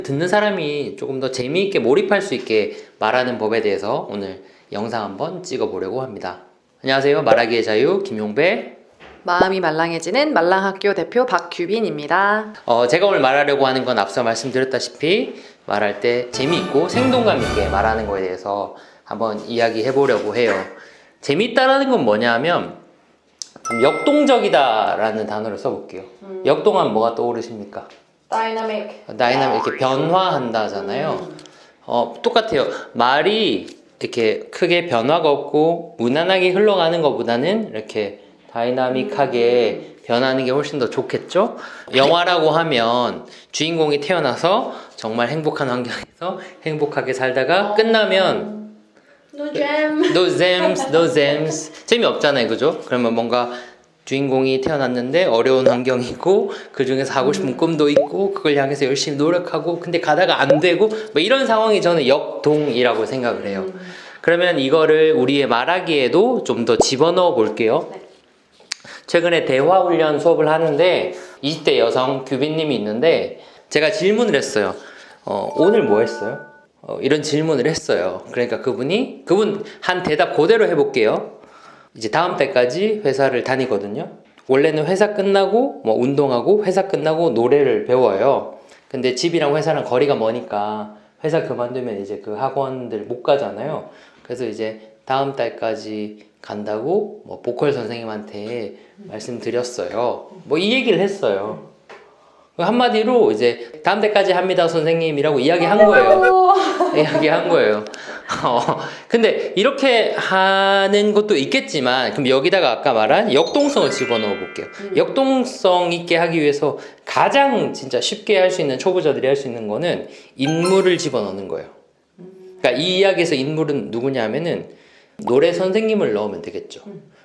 듣는 사람이 조금 더 재미있게 몰입할 수 있게 말하는 법에 대해서 오늘 영상 한번 찍어보려고 합니다. 안녕하세요. 말하기의 자유 김용배. 마음이 말랑해지는 말랑학교 대표 박규빈입니다. 제가 오늘 말하려고 하는 건 앞서 말씀드렸다시피 말할 때 재미있고 생동감 있게 말하는 거에 대해서 한번 이야기해 보려고 해요. 재미있다라는 건 뭐냐면 좀 역동적이다라는 단어를 써볼게요. 역동하면 뭐가 떠오르십니까? 다이나믹. 이렇게 변화한다잖아요. 똑같아요. 말이 이렇게 크게 변화가 없고 무난하게 흘러가는 것보다는 이렇게 다이나믹하게 변하는 게 훨씬 더 좋겠죠? 영화라고 하면 주인공이 태어나서 정말 행복한 환경에서 행복하게 살다가 끝나면 no gems 재미없잖아요, 그죠? 그러면 뭔가 주인공이 태어났는데 어려운 환경이고 그 중에서 하고 싶은 꿈도 있고 그걸 향해서 열심히 노력하고 근데 가다가 안 되고 뭐 이런 상황이 저는 역동이라고 생각을 해요. 그러면 이거를 우리의 말하기에도 좀 더 집어넣어 볼게요. 최근에 대화훈련 수업을 하는데 20대 여성 규빈님이 있는데 제가 질문을 했어요. 오늘 뭐 했어요? 이런 질문을 했어요. 그러니까 그분 한 대답 그대로 해볼게요. 이제 다음 달까지 회사를 다니거든요. 원래는 회사 끝나고 뭐 운동하고 회사 끝나고 노래를 배워요. 근데 집이랑 회사랑 거리가 머니까 회사 그만두면 이제 그 학원들 못 가잖아요. 그래서 이제 다음 달까지 간다고 뭐 보컬 선생님한테 말씀드렸어요. 뭐 이 얘기를 했어요. 한마디로 이제 다음 달까지 합니다 선생님이라고 이야기한 거예요. 근데 이렇게 하는 것도 있겠지만 그럼 여기다가 아까 말한 역동성을 집어넣어 볼게요. 역동성 있게 하기 위해서 가장 진짜 쉽게 할 수 있는 초보자들이 할 수 있는 거는 인물을 집어넣는 거예요. 그러니까 이 이야기에서 인물은 누구냐 하면은 노래 선생님을 넣으면 되겠죠.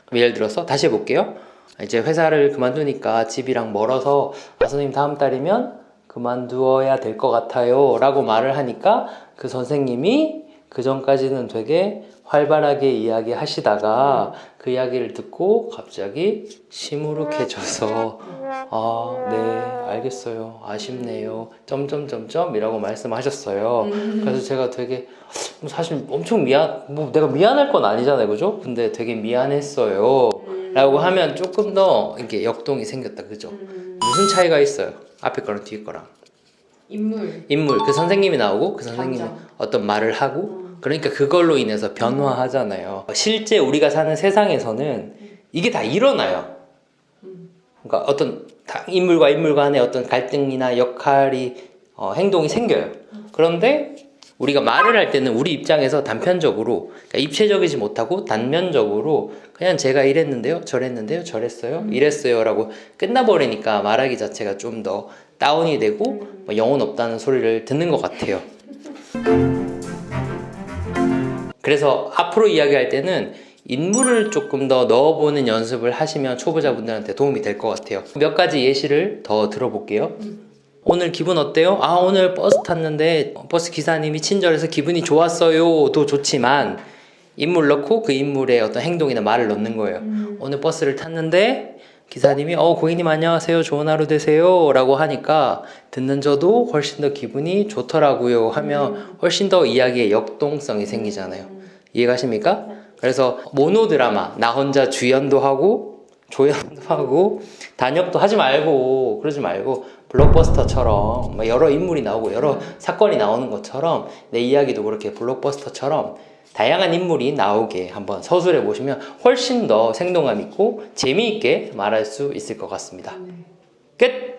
그럼 예를 들어서 다시 해볼게요. 이제 회사를 그만두니까 집이랑 멀어서 선생님 다음 달이면 그만두어야 될 것 같아요 라고 말을 하니까 그 선생님이 그 전까지는 되게 활발하게 이야기하시다가 그 이야기를 듣고 갑자기 시무룩해져서 네 알겠어요 아쉽네요 점점점점 이라고 말씀하셨어요. 그래서 제가 되게 사실 엄청 내가 미안할 건 아니잖아요, 그죠? 근데 되게 미안했어요 라고 하면 조금 더 이렇게 역동이 생겼다, 그죠? 무슨 차이가 있어요? 앞에 거랑 뒤에 거랑. 인물 그 선생님이 나오고 그 선생님이 어떤 말을 하고 그러니까 그걸로 인해서 변화하잖아요. 실제 우리가 사는 세상에서는 이게 다 일어나요. 그러니까 어떤 인물과 인물 간의 어떤 갈등이나 역할이 행동이 생겨요. 그런데 우리가 말을 할 때는 우리 입장에서 단편적으로 그러니까 입체적이지 못하고 단면적으로 그냥 제가 이랬는데요 저랬는데요 저랬어요 이랬어요 라고 끝나버리니까 말하기 자체가 좀 더 다운이 되고 뭐 영혼 없다는 소리를 듣는 것 같아요. 그래서 앞으로 이야기할 때는 인물을 조금 더 넣어보는 연습을 하시면 초보자분들한테 도움이 될 것 같아요. 몇 가지 예시를 더 들어볼게요. 오늘 기분 어때요? 오늘 버스 탔는데 버스 기사님이 친절해서 기분이 좋았어요 도 좋지만 인물 넣고 그 인물의 어떤 행동이나 말을 넣는 거예요. 오늘 버스를 탔는데 기사님이 고객님 안녕하세요 좋은 하루 되세요 라고 하니까 듣는 저도 훨씬 더 기분이 좋더라고요 하면 훨씬 더 이야기에 역동성이 생기잖아요. 이해가십니까? 그래서 모노드라마 나 혼자 주연도 하고 조연도 하고 단역도 하지 말고 그러지 말고 블록버스터처럼 여러 인물이 나오고 여러 사건이 나오는 것처럼 내 이야기도 그렇게 블록버스터처럼 다양한 인물이 나오게 한번 서술해 보시면 훨씬 더 생동감 있고 재미있게 말할 수 있을 것 같습니다. 끝!